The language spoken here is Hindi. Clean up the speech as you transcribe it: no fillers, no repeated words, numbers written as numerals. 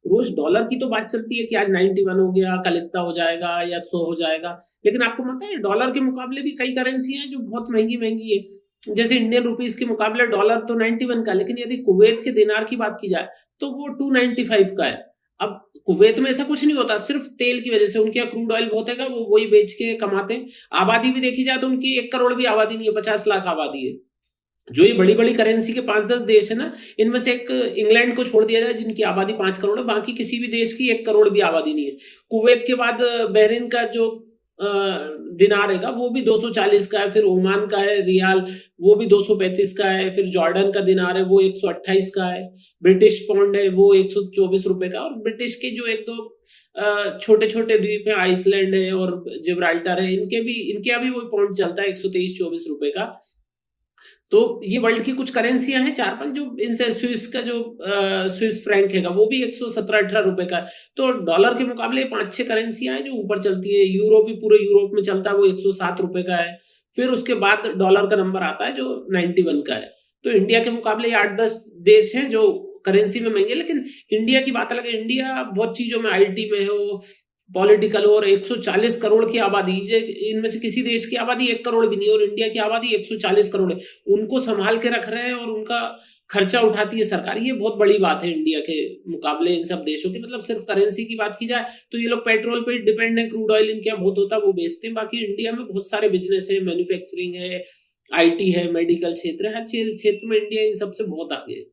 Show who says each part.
Speaker 1: रोज डॉलर की तो बात चलती है कि आज 91 हो गया, कल इतना हो जाएगा या 100 हो जाएगा। लेकिन आपको पता है डॉलर के मुकाबले भी कई करेंसी हैं जो बहुत महंगी है। जैसे इंडियन रुपीस के मुकाबले डॉलर तो 91 का, लेकिन यदि कुवैत के दिनार की बात की जाए तो वो 295 का है। अब कुवैत में ऐसा कुछ नहीं होता, सिर्फ तेल की वजह से उनके यहाँ क्रूड ऑयल बहुत है, वो वही बेच के कमाते हैं। आबादी भी देखी जाए तो उनकी 1 करोड़ भी आबादी नहीं है, 50 लाख आबादी है। जो ये बड़ी बड़ी करेंसी के 5-10 देश है ना, इनमें से एक इंग्लैंड को छोड़ दिया जाए जिनकी आबादी 5 करोड़ है, बाकी किसी भी देश की 1 करोड़ भी आबादी नहीं है। कुवैत के बाद बहरीन का जो दिनार है वो भी 240 का है, फिर ओमान का है रियाल, वो भी 235 का है, फिर जॉर्डन का दिनार है वो 128 का है, ब्रिटिश पाउंड है वो 124 रुपए का, और ब्रिटिश के जो एक दो छोटे छोटे द्वीप है, आइसलैंड है और जिब्राल्टर है, इनके अभी वो पाउंड चलता है 123-124 रुपए का। तो ये वर्ल्ड की कुछ करेंसियां हैं 4-5, जो इनसे स्विस का जो स्विस फ्रैंक है वो भी 117-18 रुपए का है। तो डॉलर के मुकाबले 5-6 करेंसियां हैं जो ऊपर चलती है। यूरो भी पूरे यूरोप में चलता है, वो 107 रुपए का है। फिर उसके बाद डॉलर का नंबर आता है जो 91 का है। तो इंडिया के मुकाबले 8-10 देश हैं जो करेंसी में महंगे, लेकिन इंडिया की बात अलग है। इंडिया बहुत चीजों में आईटी में हो, पॉलिटिकल, और 140 करोड़ की आबादी, इनमें से किसी देश की आबादी 1 करोड़ भी नहीं है और इंडिया की आबादी 140 करोड़ है। उनको संभाल के रख रहे हैं और उनका खर्चा उठाती है सरकार। ये बहुत बड़ी बात है इंडिया के मुकाबले इन सब देशों की। मतलब सिर्फ करेंसी की बात की जाए तो ये लोग पेट्रोल पे डिपेंड है, क्रूड ऑयल इनके यहाँ बहुत होता है वो बेचते हैं। बाकी इंडिया में बहुत सारे बिजनेस है, मैन्युफैक्चरिंग है, आईटी है, मेडिकल क्षेत्र है, हर क्षेत्र में इंडिया इन सबसे बहुत आगे है।